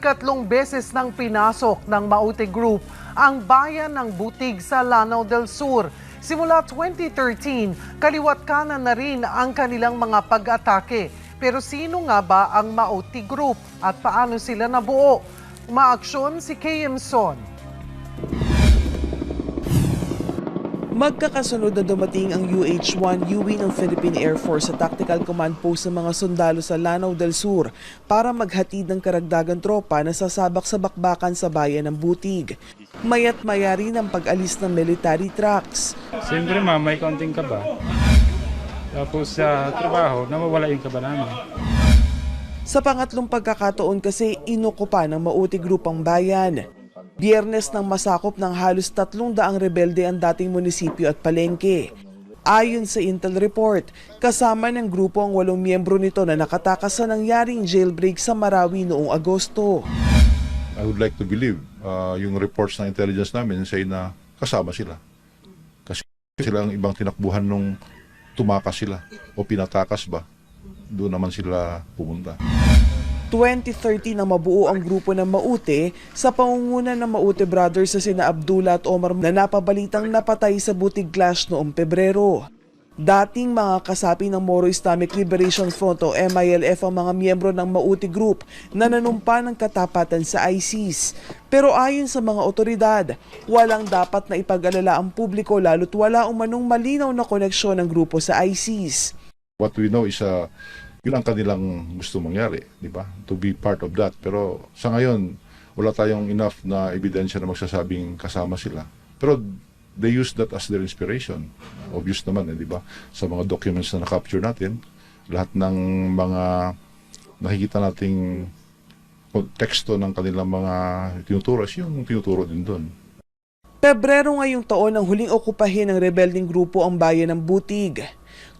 Ikatlong beses nang pinasok ng Maute Group ang bayan ng Butig sa Lanao del Sur. Simula 2013, kaliwat kanan na rin ang kanilang mga pag-atake. Pero sino nga ba ang Maute Group at paano sila nabuo? Umaaksyon si KM Son. Magkakasunod na dumating ang UH-1 UE ng Philippine Air Force sa Tactical Command Post ng mga sundalo sa Lanao del Sur para maghatid ng karagdagang tropa na sasabak sa bakbakan sa bayan ng Butig. Maya't maya rin ang pag-alis ng military trucks. Siyempre may konting kaba. Tapos sa trabaho, nawawala yung kaba namin. Sa pangatlong pagkakataon kasi inukupa ng Maute Group ang bayan. Biyernes nang masakop ng halos 300 rebelde ang dating munisipyo at palengke. Ayon sa Intel report, kasama ng grupo ang 8 miyembro nito na nakatakas sa nangyaring jailbreak sa Marawi noong Agosto. I would like to believe yung reports ng intelligence namin say na kasama sila. Kasi sila ang ibang tinakbuhan nung tumakas sila o pinatakas ba, doon naman sila pumunta. 2013 na mabuo ang grupo ng Maute sa pangunguna ng Maute Brothers sa sina Abdullah at Omar na napabalitang napatay sa Butig Clash noong Pebrero. Dating mga kasapi ng Moro Islamic Liberation Front o MILF ang mga miyembro ng Maute Group na nanumpa ng katapatan sa ISIS. Pero ayon sa mga otoridad, walang dapat na ipag-alala ang publiko lalo't wala umanong malinaw na koneksyon ng grupo sa ISIS. What we know is yun ang kanilang gusto mangyari, di ba? To be part of that. Pero sa ngayon, wala tayong enough na ebidensya na magsasabing kasama sila. Pero they use that as their inspiration. Obvious naman, di ba? Sa mga documents na na-capture natin, lahat ng mga nakikita nating teksto ng kanilang mga tinuturo, yung tinuturo din doon. Pebrero ngayong taon ang huling okupahin ng rebelding grupo ang bayan ng Butig.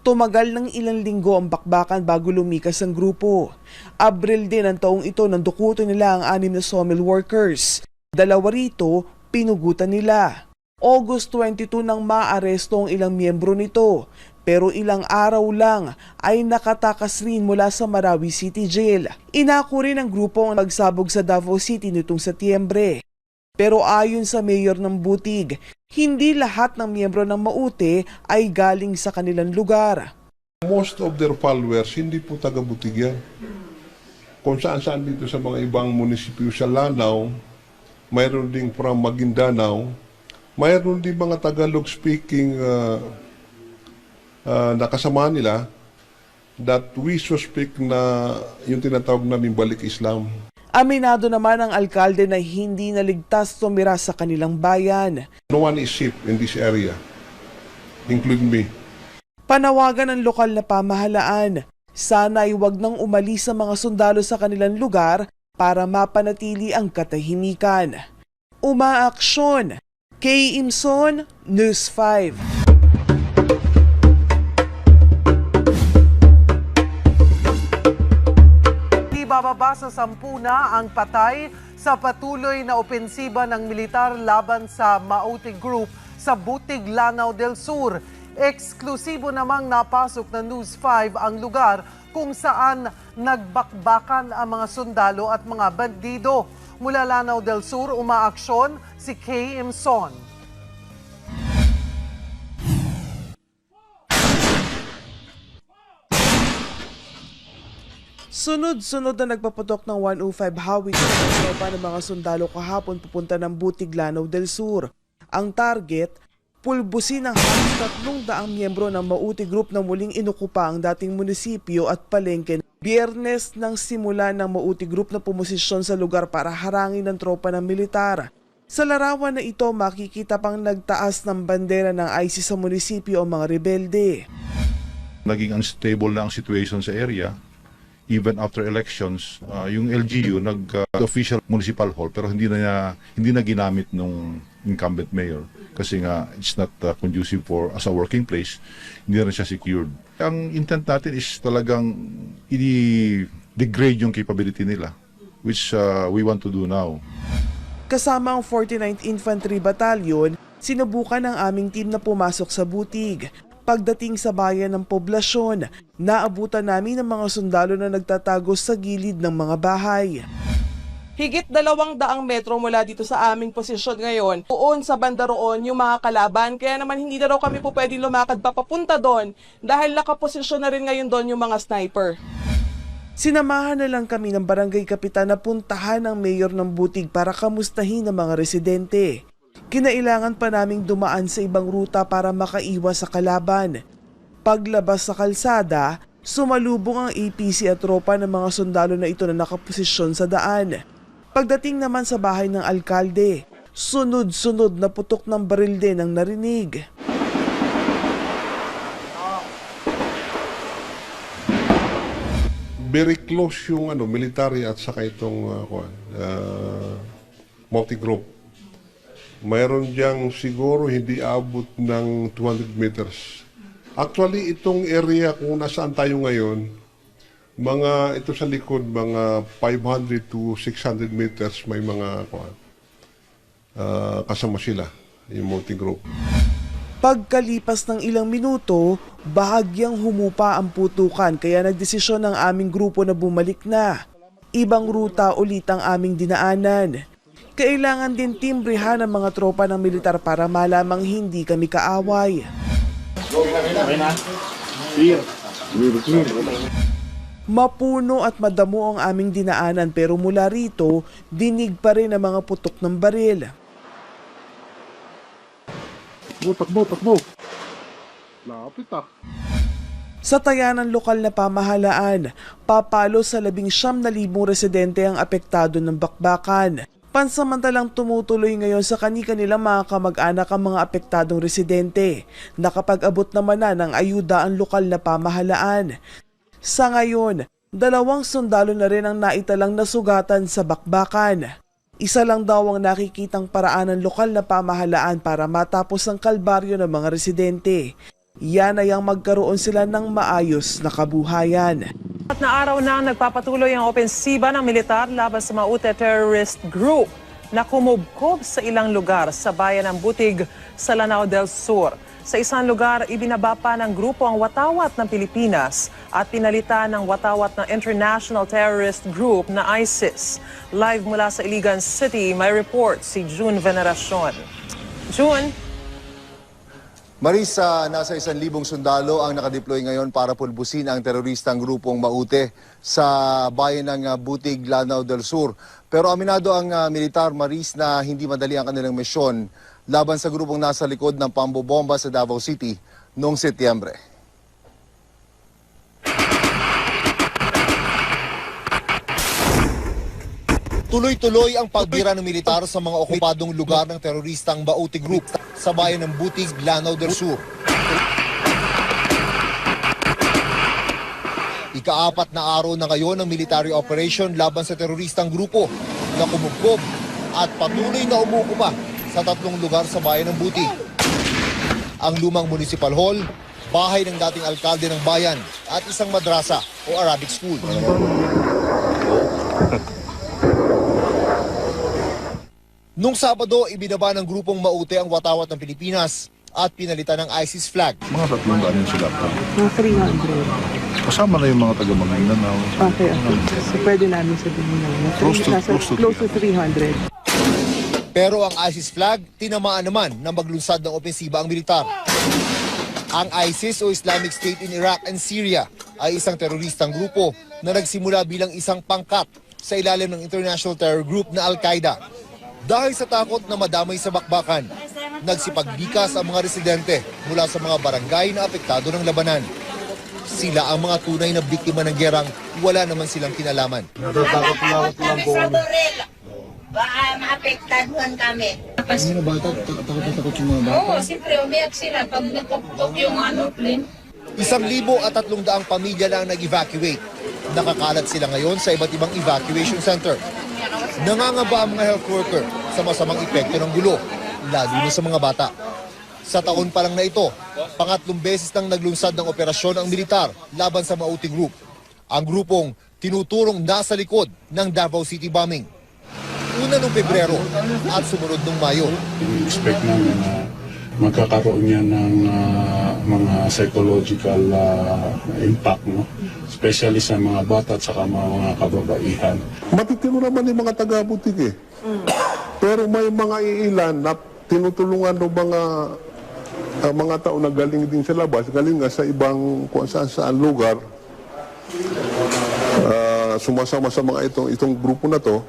Tumagal ng ilang linggo ang bakbakan bago lumikas ang grupo. Abril din ang taong ito nang dukutin nila ang 6 na sawmill workers. 2 rito, pinugutan nila. August 22 nang maaresto ang ilang miyembro nito. Pero ilang araw lang ay nakatakas rin mula sa Marawi City Jail. Inako rin ang grupo ang pagsabog sa Davao City nitong Setyembre. Pero ayon sa mayor ng Butig, hindi lahat ng miyembro ng Maute ay galing sa kanilang lugar. Most of their followers, hindi po taga-Butig yan. Kung saan-saan dito sa mga ibang munisipyo sa Lanao, mayroon ding from Maguindanao, mayroon din mga Tagalog-speaking na kasama nila that we suspect na yung tinatawag namin balik Islam. Aminado naman ang alkalde na hindi naligtas tumira sa kanilang bayan. No one is safe in this area, including me. Panawagan ng lokal na pamahalaan, sana ay wag nang umalis sa mga sundalo sa kanilang lugar para mapanatili ang katahimikan. Umaaksyon! Kay Imson, News 5. Bababa sa 10 na ang patay sa patuloy na opensiba ng militar laban sa Maute Group sa Butig, Lanao del Sur. Eksklusibo namang napasok ng News 5 ang lugar kung saan nagbakbakan ang mga sundalo at mga bandido. Mula Lanao del Sur, umaaksyon si KM Son. Sunod-sunod na nagpaputok ng 105 Howitzer sa tropa ng mga sundalo kahapon pupunta ng Butig, Lanao del Sur. Ang target, pulbusin ng halos 300 miyembro ng Maute Group na muling inukupa ang dating munisipyo at palengke. Biyernes nang simula ng Maute Group na pumosisyon sa lugar para harangin ng tropa ng militar. Sa larawan na ito, makikita pang nagtaas ng bandera ng ISIS sa munisipyo ang mga rebelde. Naging unstable na ang situation sa area. Even after elections, yung LGU nag-official municipal hall pero hindi na ginamit nung incumbent mayor kasi nga it's not conducive for as a working place, hindi na siya secured. Ang intent natin is talagang i-degrade yung capability nila, which we want to do now. Kasama ang 49th Infantry Battalion, sinubukan ng aming team na pumasok sa Butig. Pagdating sa bayan ng poblasyon, naabutan namin ang mga sundalo na nagtatago sa gilid ng mga bahay. Higit 200 metro mula dito sa aming posisyon ngayon. Doon sa banda roon yung mga kalaban. Kaya naman hindi na raw kami po pwedeng lumakad papapunta doon dahil nakaposisyon na rin ngayon doon yung mga sniper. Sinamahan na lang kami ng barangay kapitan na puntahan ng mayor ng Butig para kamustahin ang mga residente. Kinailangan pa naming dumaan sa ibang ruta para makaiwas sa kalaban. Paglabas sa kalsada, sumalubong ang APC at tropa ng mga sundalo na ito na nakaposisyon sa daan. Pagdating naman sa bahay ng alkalde, sunod-sunod na putok ng baril din ang narinig. Very close yung military at saka itong multi-group. Mayroon diyang siguro hindi abot ng 200 meters. Actually, itong area kung nasaan tayo ngayon, ito sa likod, mga 500 to 600 meters may mga kasama sila, yung multi-group. Pagkalipas ng ilang minuto, bahagyang humupa ang putukan kaya nagdesisyon ng aming grupo na bumalik na. Ibang ruta ulit ang aming dinaanan. Kailangan din timbrehan ng mga tropa ng militar para malamang hindi kami kaaway. Mapuno at madamo ang aming dinaanan pero mula rito, dinig pa rin ang mga putok ng baril. Takbo. Lapit ah. Sa tayanan lokal na pamahalaan, papalo sa 19,000 residente ang apektado ng bakbakan. Pansamantalang tumutuloy ngayon sa kani-kanilang mga kamag-anak ang mga apektadong residente. Nakapag-abot naman na ng ayuda ang lokal na pamahalaan. Sa ngayon, 2 sundalo na rin ang naitalang nasugatan sa bakbakan. Isa lang daw ang nakikitang paraan ng lokal na pamahalaan para matapos ang kalbaryo ng mga residente. Yan ay ang magkaroon sila ng maayos na kabuhayan. At na araw na nagpapatuloy ang opensiba ng militar laban sa Maute terrorist group na kumubkob sa ilang lugar sa bayan ng Butig sa Lanao del Sur. Sa isang lugar, ibinaba pa ng grupo ang watawat ng Pilipinas at pinalitan ng watawat ng International Terrorist Group na ISIS. Live mula sa Iligan City, may report si June Veneracion. June? Marisa, nasa 1,000 sundalo ang nakadeploy ngayon para pulbusin ang teroristang grupong Maute sa bayan ng Butig, Lanao del Sur. Pero aminado ang militar, Maris, na hindi madali ang kanilang misyon laban sa grupong nasa likod ng pambobomba sa Davao City noong Setyembre. Tuloy-tuloy ang pagbira ng militar sa mga okupadong lugar ng teroristang Maute Group sa bayan ng Butig, Lanao del Sur. Ika-4 na araw na ngayon ang military operation laban sa teroristang grupo na kumugkob at patuloy na umuupa sa 3 lugar sa bayan ng Butig. Ang lumang municipal hall, bahay ng dating alkalde ng bayan at isang madrasa o Arabic school. Nung Sabado, ibinaba ng grupong Maute ang watawat ng Pilipinas at pinalitan ng ISIS flag. Mga 300 yun sila. Mga 300. Kasama na yung mga taga-Maguindanao. Okay. So pwede namin sabihin na close to 300. Pero ang ISIS flag, tinamaan naman na maglunsad ng opensiba ang militar. Ang ISIS o Islamic State in Iraq and Syria ay isang teroristang grupo na nagsimula bilang isang pangkat sa ilalim ng International Terror Group na Al-Qaeda. Dahil sa takot na madamay sa bakbakan, nagsipagbikas ang mga residente mula sa mga barangay na apektado ng labanan. Sila ang mga tunay na biktima ng gerang, wala naman silang kinalaman. Baka maapektaduhan kami. Mga bata, takot na takot yung mga bata. Oo, siyempre umiyak sila pag natupok yung plane. 1,300 pamilya lang nag-evacuate. Nakakalat sila ngayon sa iba't ibang evacuation center. Nangangaba ang mga health worker sa masamang epekto ng gulo, lalo na sa mga bata. Sa taon pa lang na ito, 3 beses nang naglunsad ng operasyon ang militar laban sa Maute Group. Ang grupong tinuturong nasa likod ng Davao City bombing. Una noong Pebrero at sumunod noong Mayo. We expect na magkakaroon yan ng mga psychological impact, no? Especially sa mga bata at saka mga kababaihan. Matitino naman yung mga taga-butik eh. Pero may mga iilan na tinutulungan ng mga tao na galing din sa labas, galing nga sa ibang kung saan lugar, sumasama sa mga itong grupo na to.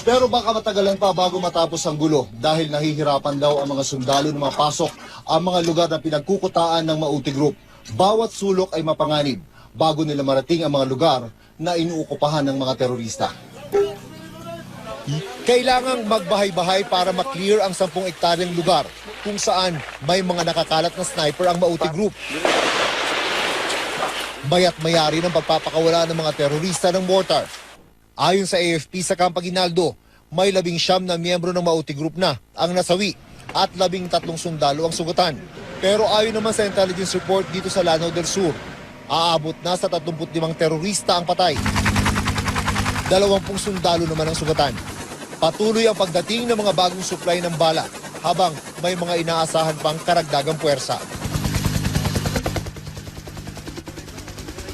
Pero baka matagalan pa bago matapos ang gulo dahil nahihirapan daw ang mga sundalo na mapasok ang mga lugar na pinagkukutaan ng Maute Group. Bawat sulok ay mapanganib bago nila marating ang mga lugar na inuukupahan ng mga terorista. Kailangang magbahay-bahay para maklear ang 10 hektaryang lugar kung saan may mga nakakalat na sniper ang Maute Group. Mayat mayari ng pagpapakawala ng mga terorista ng mortar. Ayon sa AFP sa Camp Aguinaldo, may 19 na miyembro ng Maute Group na ang nasawi at 13 sundalo ang sugatan. Pero ayon naman sa intelligence report dito sa Lanao del Sur, aabot na sa 35 terorista ang patay. 20 sundalo naman ang sugatan. Patuloy ang pagdating ng mga bagong supply ng bala habang may mga inaasahan pang karagdagang puwersa.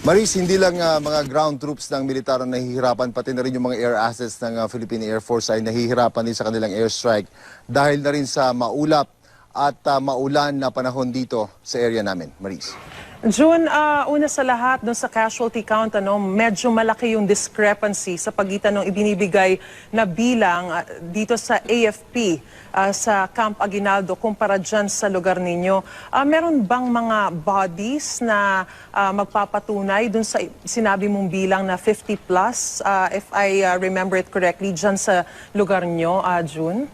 Maris, hindi lang mga ground troops ng militar ang nahihirapan, pati na rin yung mga air assets ng Philippine Air Force ay nahihirapan din sa kanilang airstrike dahil na rin sa maulap at maulan na panahon dito sa area namin. Maris. June, una sa lahat, doon sa casualty count, medyo malaki yung discrepancy sa pagitan ng ibinibigay na bilang dito sa AFP sa Camp Aguinaldo kumpara dyan sa lugar ninyo. Meron bang mga bodies na magpapatunay doon sa sinabi mong bilang na 50 plus, if I remember it correctly, dyan sa lugar nyo, June?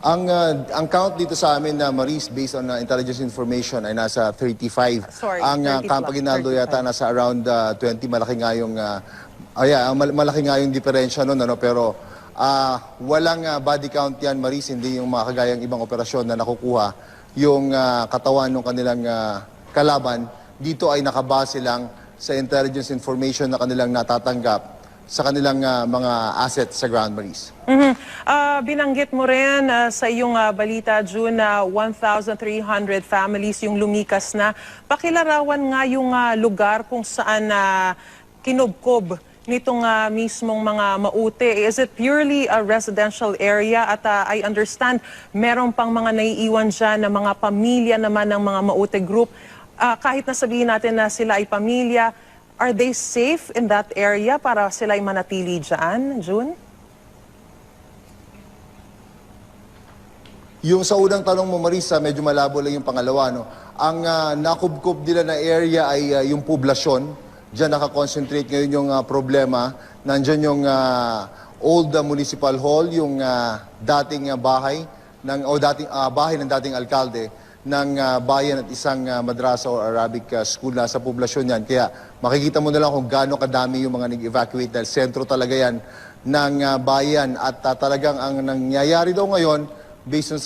Ang count dito sa amin na Maris, based on intelligence information, ay nasa 35. Ang Camp Aguinaldo yata nasa around 20. Malaki nga yung malaki nga yung diferensya noon, pero walang body count yan, Maris, hindi yung mga kagayang ibang operasyon na nakukuha yung katawan ng kanilang kalaban. Dito ay nakabase lang sa intelligence information na kanilang natatanggap sa kanilang mga assets sa ground, Maris. Binanggit mo rin sa iyong balita, June, na 1,300 families yung lumikas na. Pakilarawan nga yung lugar kung saan kinubkob nitong mismong mga Maute. Is it purely a residential area? At I understand, meron pang mga naiiwan dyan na mga pamilya naman ng mga Maute Group. Kahit na sabihin natin na sila ay pamilya, are they safe in that area para sila ay manatili dyan, June? Yung sa unang tanong mo, Marisa, medyo malabo lang yung pangalawa. No? Ang nakubkob nila na area ay yung poblasyon. Diyan nakakonsentrate ngayon yung problema. Nandyan yung old municipal hall, yung dating bahay ng dating alkalde ng bayan at isang madrasa o Arabic school na sa poblasyon yan. Kaya makikita mo na lang kung gaano kadami yung mga nag-evacuate dahil sentro talaga yan ng bayan. At talagang ang nangyayari daw ngayon, based on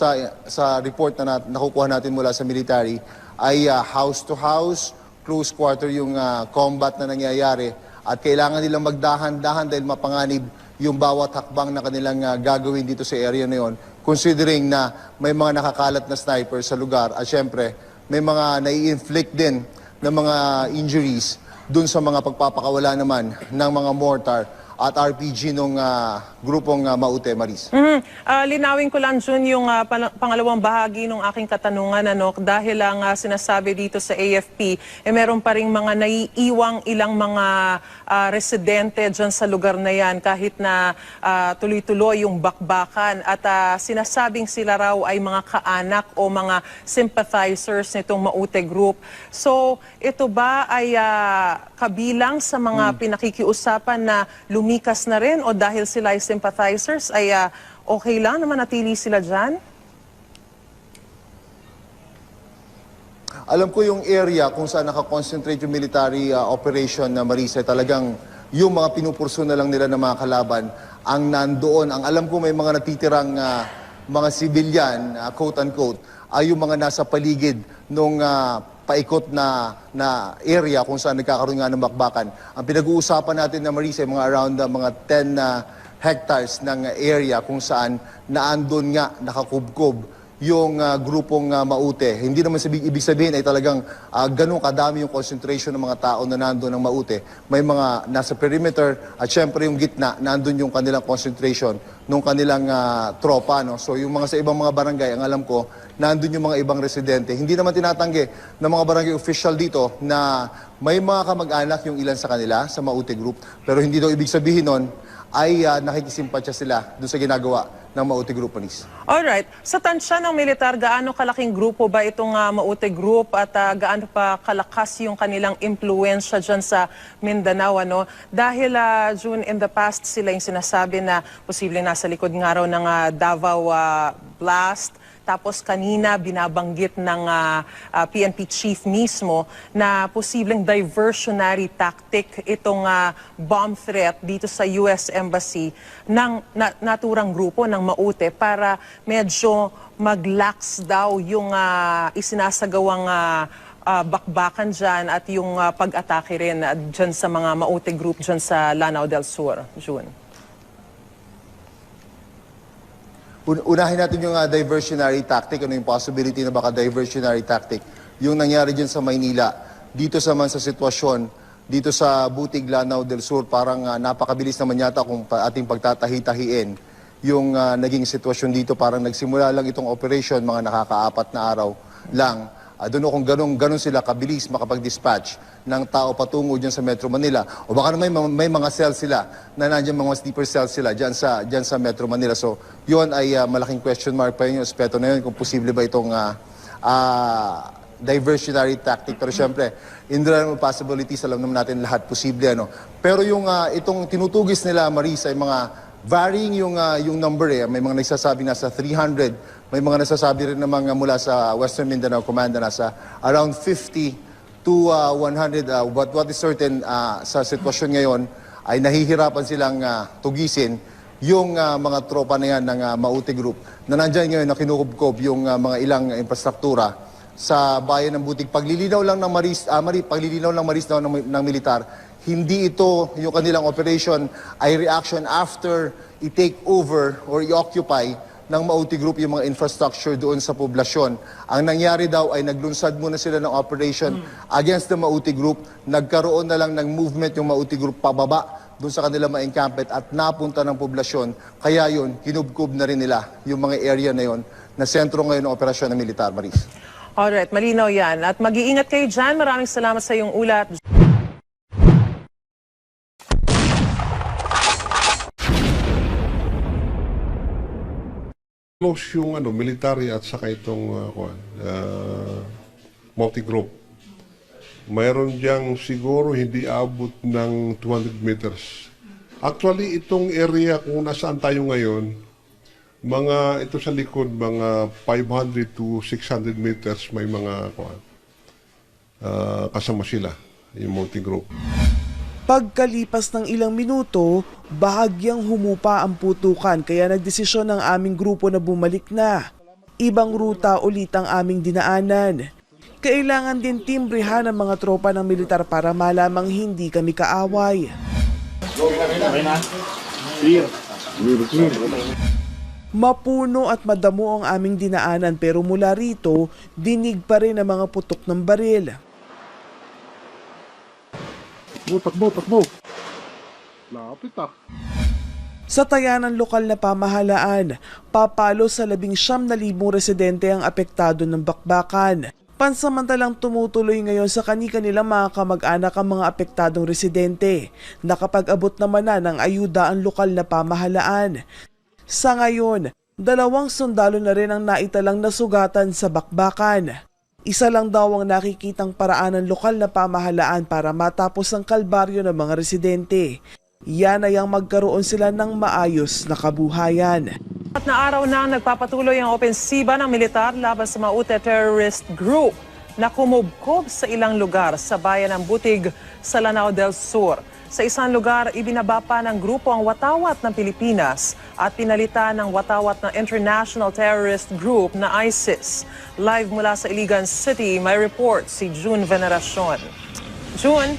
sa report na nakukuha natin mula sa military, ay house to house, close quarter yung combat na nangyayari. At kailangan nilang magdahan-dahan dahil mapanganib yung bawat hakbang na kanilang gagawin dito sa area na yon, considering na may mga nakakalat na sniper sa lugar at syempre may mga nai-inflict din ng mga injuries dun sa mga pagpapakawala naman ng mga mortar at RPG ng grupong Maute, Maris. Linawin ko lang, June, yung pangalawang bahagi ng aking katanungan, dahil lang sinasabi dito sa AFP, meron pa rin mga naiiwang ilang mga residente dyan sa lugar na yan kahit na tuloy-tuloy yung bakbakan at sinasabing sila raw ay mga kaanak o mga sympathizers nitong Maute Group. So, ito ba ay kabilang sa mga pinakikiusapan na lumikas na rin o dahil sila ay sympathizers ay okay lang na manatili sila dyan? Alam ko yung area kung saan nakakonsentrate yung military operation na Marisa, talagang yung mga pinupurso na lang nila ng mga kalaban ang nandoon. Ang alam ko may mga natitirang mga civilian, quote-unquote, ay yung mga nasa paligid nung paikot na area kung saan nagkakaroon nga ng bakbakan. Ang pinag-uusapan natin na Marisa, mga around mga hectares ng area kung saan naandun nga nakakubkob yung grupong Maute. Hindi naman ibig sabihin ay talagang ganun kadami yung concentration ng mga tao na nandun ng Maute. May mga nasa perimeter at syempre yung gitna, nandun yung kanilang concentration ng kanilang tropa. No? So yung mga sa ibang mga barangay, ang alam ko, nandun yung mga ibang residente. Hindi naman tinatanggi ng mga barangay official dito na may mga kamag-anak yung ilan sa kanila sa Maute Group. Pero hindi daw ibig sabihin nun ay nakikisimpatya sila doon sa ginagawa ng Maute Group, Panis. Alright. Sa tansya ng militar, gaano kalaking grupo ba itong Maute Group at gaano pa kalakas yung kanilang impluensya dyan sa Mindanao? Ano? Dahil June, in the past sila yung sinasabi na posibleng nasa likod nga raw ng Davao Blast. Tapos kanina binabanggit ng PNP chief mismo na posibleng diversionary tactic itong bomb threat dito sa US Embassy ng naturang grupo ng Maute para medyo mag-lax daw yung isinasagawang bakbakan dyan at yung pag-atake rin dyan sa mga Maute group dyan sa Lanao del Sur. June. Unahin natin yung diversionary tactic. Ano yung possibility na baka diversionary tactic? Yung nangyari dyan sa Maynila, dito sa sitwasyon, dito sa Butig, Lanao del Sur, parang napakabilis naman yata kung ating pagtatahi-tahiin. Yung naging sitwasyon dito, parang nagsimula lang itong operation, mga nakaka-4 na araw lang. Doon kung ganun sila kabilis makapag-dispatch ng tao patungo dyan sa Metro Manila. O baka naman may mga cells sila na nandiyan mga sleeper cells sila dyan sa Metro Manila. So yun ay malaking question mark pa yun yung aspeto na yun kung posible ba itong diversionary tactic. Pero syempre, in the realm of possibilities, alam naman natin lahat posible. Ano? Pero yung itong tinutugis nila, Maris, ay mga varying yung number eh. May mga nagsasabi nasa 300, may mga nagsasabi rin naman mula sa Western Mindanao Command na nasa around 50 to 100. But what is certain sa sitwasyon ngayon ay nahihirapan silang tugisin yung mga tropa na yan ng Maute Group na nandyan ngayon na kinukubkob yung mga ilang infrastruktura sa bayan ng Butig. Paglilinaw lang ng Maris ng militar, hindi ito yung kanilang operation ay reaction after i-take over or i-occupy ng Maute Group yung mga infrastructure doon sa poblasyon. Ang nangyari daw ay naglunsad muna sila ng operation against the Maute Group. Nagkaroon na lang ng movement yung Maute Group pababa doon sa kanila ma-encampment at napunta ng poblasyon. Kaya yun, kinubkob na rin nila yung mga area na yun na sentro ngayon ng operasyon ng militar, Maris. Alright, malinaw yan. At mag-iingat kayo dyan. Maraming salamat sa iyong ulat. Close yung military at saka itong Maute Group. Mayroon diyang siguro hindi abot ng 200 meters. Actually, itong area kung nasaan tayo ngayon, ito sa likod, mga 500 to 600 meters may mga kasama sila, yung Maute Group. Pagkalipas ng ilang minuto, bahagyang humupa ang putukan kaya nagdesisyon ng aming grupo na bumalik na. Ibang ruta ulit ang aming dinaanan. Kailangan din timbrehan ng mga tropa ng militar para malamang hindi kami kaaway. Mapuno at madamo ang aming dinaanan pero mula rito, dinig pa rin ang mga putok ng baril. Takbo. Lapit Sa tayanan lokal na pamahalaan, papalo sa 19,000 residente ang apektado ng bakbakan. Pansamantalang tumutuloy ngayon sa kani-kanilang mga kamag-anak ang mga apektadong residente. Nakapag-abot naman na ng ayuda ang lokal na pamahalaan. Sa ngayon, 2 sundalo na rin ang naitalang nasugatan sa bakbakan. Isa lang daw ang nakikitang paraan ng lokal na pamahalaan para matapos ang kalbaryo ng mga residente. Yan ay ang magkaroon sila ng maayos na kabuhayan. At na araw na nagpapatuloy ang opensiba ng militar laban sa Maute Terrorist Group na kumubkob sa ilang lugar sa bayan ng Butig sa Lanao del Sur. Sa isang lugar, ibinaba pa ng grupo ang watawat ng Pilipinas at pinalitan ng watawat ng International Terrorist Group na ISIS. Live mula sa Iligan City, may report si June Veneracion. June?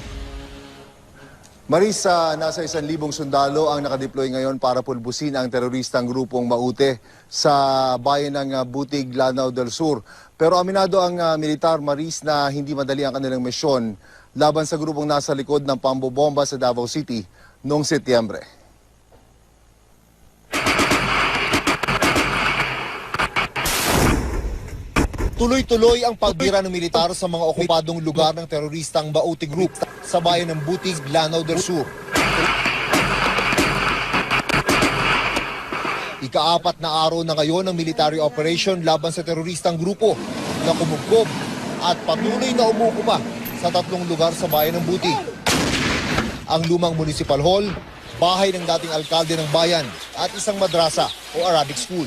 Maris, nasa 1,000 sundalo ang nakadeploy ngayon para pulbusin ang teroristang grupong Maute sa bayan ng Butig, Lanao del Sur. Pero aminado ang militar, Maris, na hindi madali ang kanilang misyon laban sa grupong nasa likod ng pambobomba sa Davao City noong Setyembre. Tuloy-tuloy ang pagbira ng militar sa mga okupadong lugar ng teroristang Maute Group sa bayan ng Butig, Lanao del Sur. Ika-4 na araw na ngayon ang military operation laban sa teroristang grupo na kumugkob at patuloy na umukuma sa 3 lugar sa bayan ng Butig. Ang lumang municipal hall, bahay ng dating alkalde ng bayan at isang madrasa o Arabic school.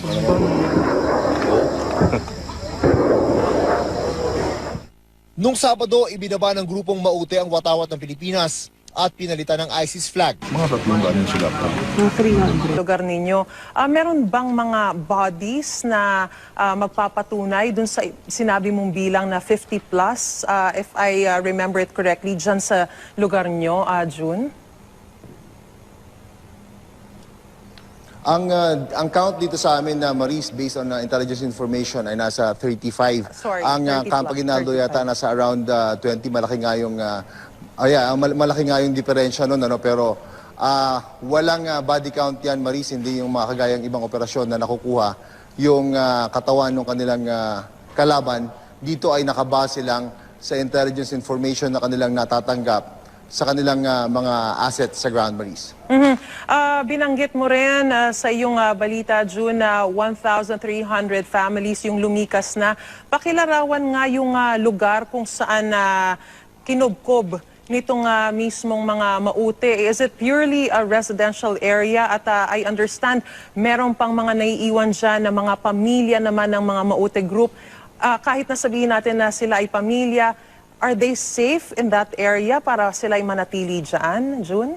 Nung Sabado, ibinaba ng grupong Maute ang watawat ng Pilipinas at pinalitan ng ISIS flag. Mga 300 sila. Mga 300. Lugar ninyo, meron bang mga bodies na magpapatunay dun sa sinabi mong bilang na 50 plus, if I remember it correctly, dyan sa lugar nyo, June? Ang count dito sa amin na Maris, based on intelligence information, ay nasa 35. Sorry, Ang 30 Camp plus, Aguinaldo 35. yata nasa around 20. Malaki nga yung malaki nga yung diferensya noon, ano, pero walang body count yan, Maris, hindi yung mga kagayang ibang operasyon na nakukuha yung katawan ng kanilang kalaban. Dito ay nakabase lang sa intelligence information na kanilang natatanggap sa kanilang mga assets sa ground, Maris. Binanggit mo rin sa iyong balita, June, na 1,300 families yung lumikas na. Pakilarawan nga yung lugar kung saan kinubkob nitong mismong mga Maute. Is it purely a residential area? At I understand, meron pang mga naiiwan dyan na mga pamilya naman ng mga Maute group. Kahit na sabihin natin na sila ay pamilya, are they safe in that area para sila ay manatili dyan, June?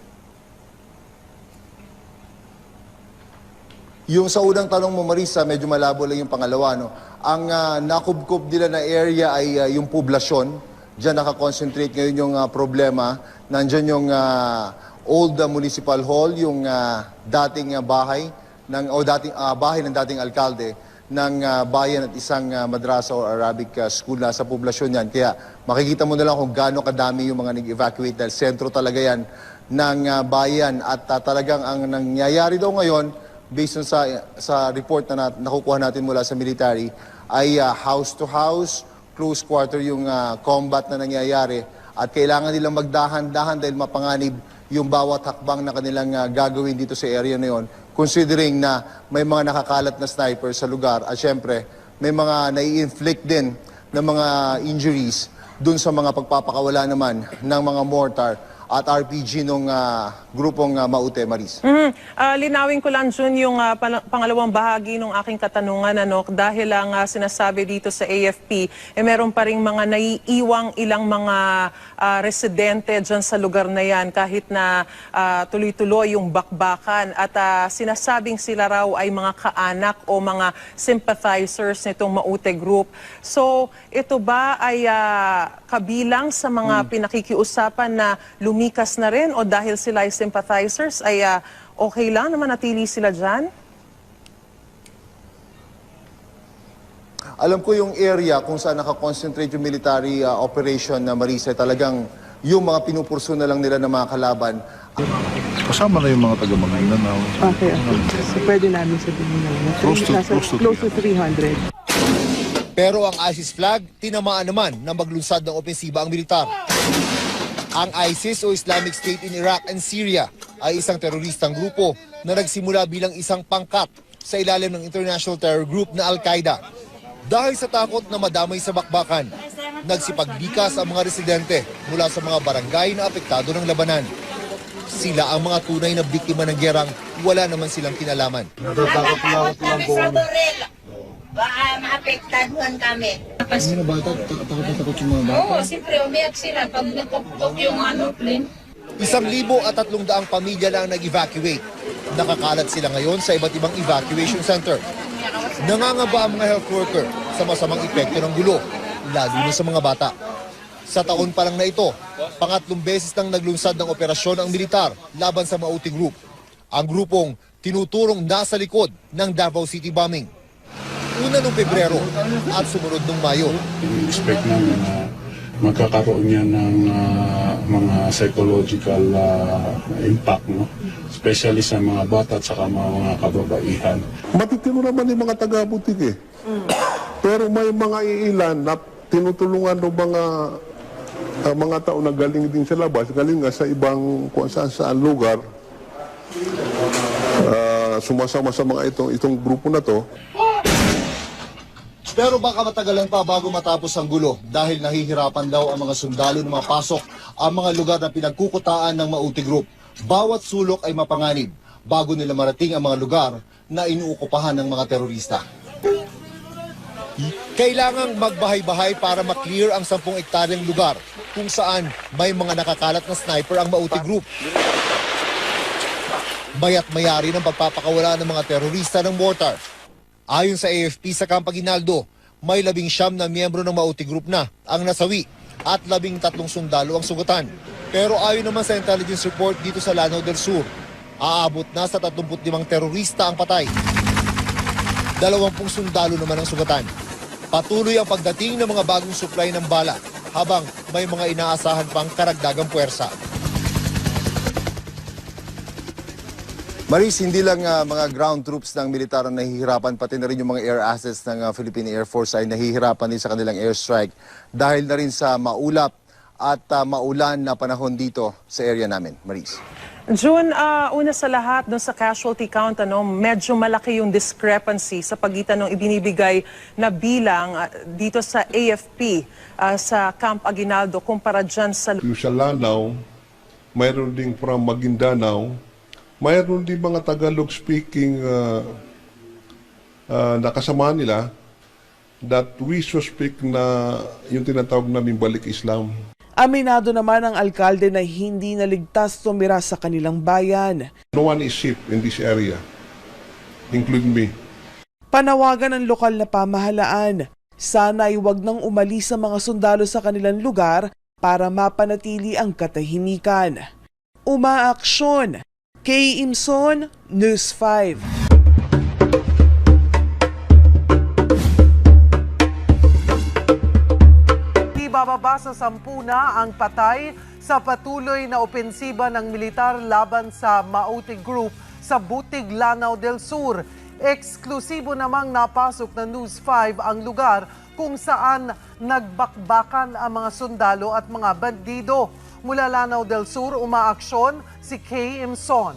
Yung sa unang tanong mo, Marisa, medyo malabo lang yung pangalawa. No? Ang nakubkob nila na area ay yung poblasyon. Diyan nakakonsentrate ngayon yung problema. Nandyan yung old municipal hall, yung dating bahay ng dating alkalde ng bayan at isang madrasa o Arabic school na sa poblasyon yan. Kaya makikita mo na lang kung gaano kadami yung mga nag-evacuate dahil sentro talaga yan ng bayan. At talagang ang nangyayari daw ngayon, based on sa report na nakukuha natin mula sa military, ay house to house, close quarter yung combat na nangyayari. At kailangan nilang magdahan-dahan dahil mapanganib yung bawat hakbang na kanilang gagawin dito sa area na yon, considering na may mga nakakalat na sniper sa lugar at syempre may mga nai-inflict din ng mga injuries dun sa mga pagpapakawala naman ng mga mortar at RPG ng grupong Maute, Maris. Linawin ko lang, June, yung pangalawang bahagi ng aking katanungan, dahil lang sinasabi dito sa AFP, meron pa rin mga naiiwang ilang mga residente dyan sa lugar na yan, kahit na tuloy-tuloy yung bakbakan. At sinasabing sila raw ay mga kaanak o mga sympathizers nitong Maute Group. So, ito ba ay kabilang sa mga pinakikiusapan na lumikas na rin o dahil sila ay sympathizers ay okay lang na manatili sila dyan? Alam ko yung area kung saan nakakonsentrate yung military operation na Marisa, talagang yung mga pinupurso na lang nila ng mga kalaban. Kasama na yung mga taga-Maguindanao. Okay. So pwede namin sabihin na close to 300. Pero ang ISIS flag, tinamaan naman na maglunsad ng opensiba ang militar. Ang ISIS o Islamic State in Iraq and Syria ay isang teroristang grupo na nagsimula bilang isang pangkat sa ilalim ng international terror group na Al-Qaeda. Dahil sa takot na madamay sa bakbakan, nagsipagbikas ang mga residente mula sa mga barangay na apektado ng labanan. Sila ang mga tunay na biktima ng gerang wala naman silang kinalaman. Natatakot kami sa Borel. Baka maapektaduhan kami. Mga bata, takot yung mga bata? Oo, siyempre umiyak sila pag napukpok yung plane. 1,300 pamilya lang nag-evacuate. Nakakalat sila ngayon sa iba't ibang evacuation center. Nangangaba ang mga health worker sa masamang epekto ng gulo, lalo na sa mga bata. Sa taon pa lang na ito, pangatlong beses nang naglunsad ng operasyon ang militar laban sa Mauti Group. Ang grupong tinuturong nasa likod ng Davao City bombing. Una noong Pebrero at sumunod noong Mayo. In-expect namin na magkakaroon yan ng mga psychological impact, no? Especially sa mga bata at saka mga kababaihan. Matitino naman yung mga taga-butik eh. Pero may mga iilan na tinutulungan ng mga tao na galing din sa labas, galing nga sa ibang kung saan lugar, sumasama sa mga itong grupo na to. Pero baka matagalan pa bago matapos ang gulo dahil nahihirapan daw ang mga sundalo na mapasok ang mga lugar na pinagkukutaan ng Mauti Group. Bawat sulok ay mapanganib bago nila marating ang mga lugar na inuukupahan ng mga terorista. Kailangang magbahay-bahay para maklear ang 10 ektaryang lugar kung saan may mga nakakalat na sniper ang Mauti Group. Mayat mayari ng pagpapakawala ng mga terorista ng mortar. Ayon sa AFP sa Camp Aguinaldo, may 19 na miyembro ng Mauti Group na ang nasawi at 13 sundalo ang sugatan. Pero ayon naman sa intelligence report dito sa Lanao del Sur, aabot na sa 35 terorista ang patay. 20 sundalo naman ang sugatan. Patuloy ang pagdating ng mga bagong supply ng bala habang may mga inaasahan pang karagdagang puwersa. Maris, hindi lang mga ground troops ng militar ang nahihirapan, pati na rin yung mga air assets ng Philippine Air Force ay nahihirapan din sa kanilang airstrike dahil na rin sa maulap at maulan na panahon dito sa area namin. Maris. June, una sa lahat, dun sa casualty count, medyo malaki yung discrepancy sa pagitan ng ibinibigay na bilang dito sa AFP sa Camp Aguinaldo kumpara dyan sa... Yung sa Lanao, mayroon din from Maguindanao, mayroon din mga Tagalog-speaking na kasama nila that we suspect na yung tinatawag namin balik Islam. Aminado naman ang alkalde na hindi naligtas tumira sa kanilang bayan. No one is safe in this area, including me. Panawagan ng lokal na pamahalaan, sana ay wag nang umalis sa mga sundalo sa kanilang lugar para mapanatili ang katahimikan. Umaaksyon! Kay Imson, News 5. Bababa sa 10 na ang patay sa patuloy na opensiba ng militar laban sa Mauti Group sa Butig, Lanao del Sur. Eksklusibo namang napasok ng News 5 ang lugar kung saan nagbakbakan ang mga sundalo at mga bandido. Mula Lanao del Sur, umaaksyon si Kay Imson.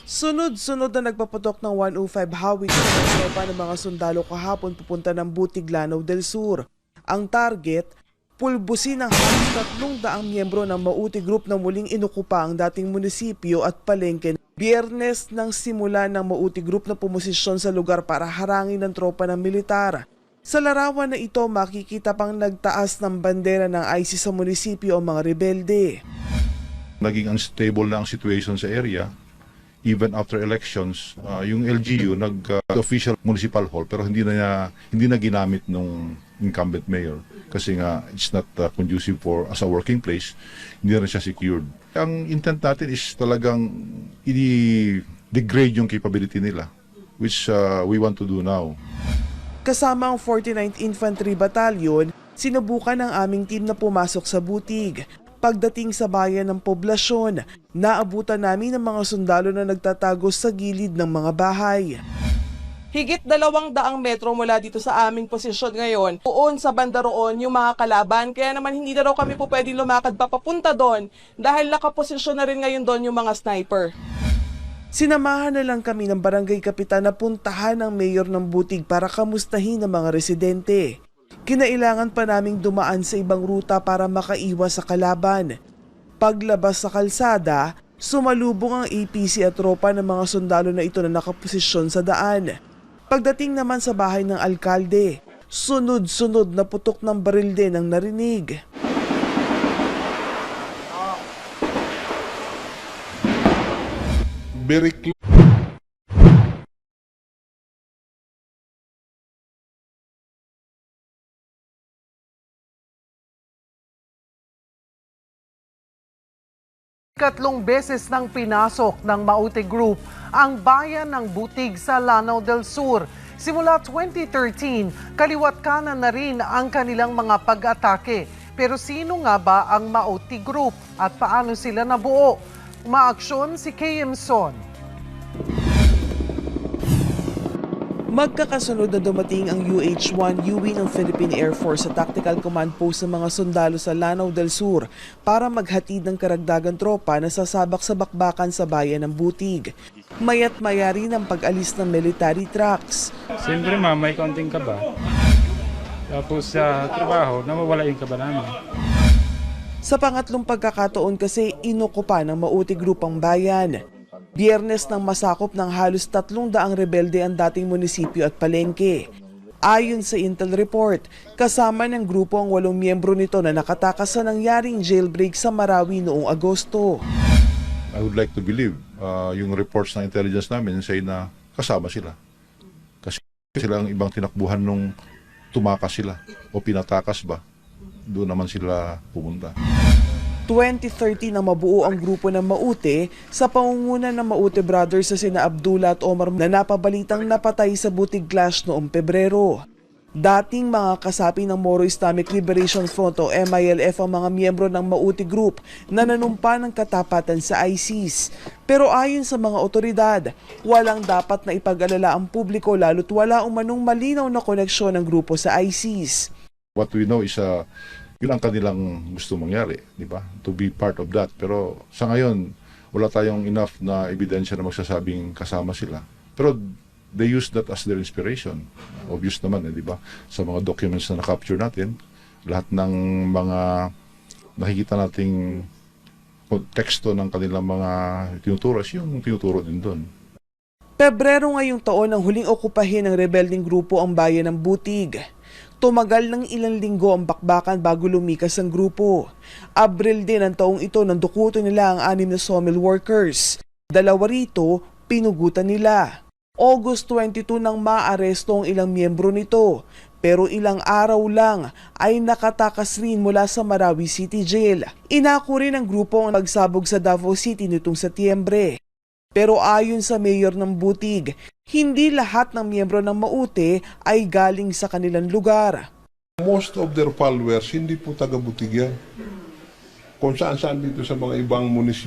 Sunod-sunod na nagpaputok ng 105 Hawik sa tropa ng mga sundalo kahapon pupunta ng Butig, Lanao del Sur. Ang target, pulbusin ng halos 300 miyembro ng Mauti Group na muling inukupa ang dating munisipyo at palengke. Biyernes nang simula ng Mauti Group na pumosisyon sa lugar para harangin ng tropa ng militar. Sa larawan na ito, makikita pang nagtaas ng bandera ng ISIS sa munisipyo ang mga rebelde. Naging unstable na ang situation sa area. Even after elections, yung LGU nag-official municipal hall pero hindi na ginamit nung incumbent mayor kasi nga it's not conducive as a working place, hindi na siya secured. Ang intent natin is talagang i-degrade yung capability nila, which we want to do now. Kasama ang 49th Infantry Battalion, sinubukan ng aming team na pumasok sa Butig. Pagdating sa bayan ng poblasyon, naabutan namin ng mga sundalo na nagtatago sa gilid ng mga bahay. Higit 200 metro mula dito sa aming posisyon ngayon. Doon sa banda roon yung mga kalaban, kaya naman hindi na raw kami po pwedeng lumakad pa papunta doon dahil nakaposisyon na rin ngayon doon yung mga sniper. Sinamahan na lang kami ng barangay kapitan na puntahan ng mayor ng Butig para kamustahin ang mga residente. Kinailangan pa naming dumaan sa ibang ruta para makaiwas sa kalaban. Paglabas sa kalsada, sumalubong ang APC at tropa ng mga sundalo na ito na nakaposisyon sa daan. Pagdating naman sa bahay ng alkalde, sunod-sunod na putok ng baril din ang narinig. Very clear. Ikatlong beses nang pinasok ng Maute Group ang bayan ng Butig sa Lanao del Sur. Simula 2013, kaliwat kanan na rin ang kanilang mga pag-atake. Pero sino nga ba ang Maute Group at paano sila nabuo? Umaaksyon si KM Son. Magkakasunod na dumating ang UH-1 UE ng Philippine Air Force sa Tactical Command Post ng mga sundalo sa Lanao del Sur para maghatid ng karagdagang tropa na sasabak sa bakbakan sa bayan ng Butig. Mayat maya rin ang pag-alis ng military trucks. Siyempre may konting kaba. Tapos sa trabaho, nawawala yung kaba namin. Sa pangatlong pagkakataon kasi inukupa ng Maute Group ang bayan. Biyernes nang masakop ng halos 300 rebelde ang dating munisipyo at palengke. Ayon sa Intel report, kasama ng grupo ang 8 miyembro nito na nakatakas sa nangyaring jailbreak sa Marawi noong Agosto. I would like to believe yung reports ng intelligence namin say na kasama sila. Kasi sila ang ibang tinakbuhan nung tumakas sila o pinatakas ba, doon naman sila pumunta. 2013 na mabuo ang grupo ng Maute sa pangunguna ng Maute Brothers sa sina Abdullah at Omar na napabalitang napatay sa Butig Clash noong Pebrero. Dating mga kasapi ng Moro Islamic Liberation Front o MILF ang mga miyembro ng Maute Group na nanumpa ng katapatan sa ISIS. Pero ayon sa mga otoridad, walang dapat na ipag-alala ang publiko lalo't wala umanong malinaw na koneksyon ng grupo sa ISIS. What we know is yun ang kanilang gusto mangyari, di ba? To be part of that. Pero sa ngayon, wala tayong enough na ebidensya na magsasabing kasama sila. Pero they use that as their inspiration. Obvious naman, di ba? Sa mga documents na na-capture natin, lahat ng mga nakikita nating konteksto ng kanilang mga tinuturo, yung tinuturo din doon. Pebrero ngayong taon ang huling okupahin ng rebelding grupo ang bayan ng Butig. Tumagal ng ilang linggo ang bakbakan bago lumikas ang grupo. Abril din ang taong ito nang dukutin nila ang 6 na sawmill workers. 2 rito, pinugutan nila. August 22 nang maaresto ang ilang miyembro nito. Pero ilang araw lang ay nakatakas rin mula sa Marawi City Jail. Inako rin ang grupo ang pagsabog sa Davao City nitong Setyembre. Pero ayon sa mayor ng Butig, hindi lahat ng miyembro ng Maute ay galing sa kanilang lugar. Most of their followers, hindi po taga-Butig yan. Kung saan-saan dito sa mga ibang munisipyo.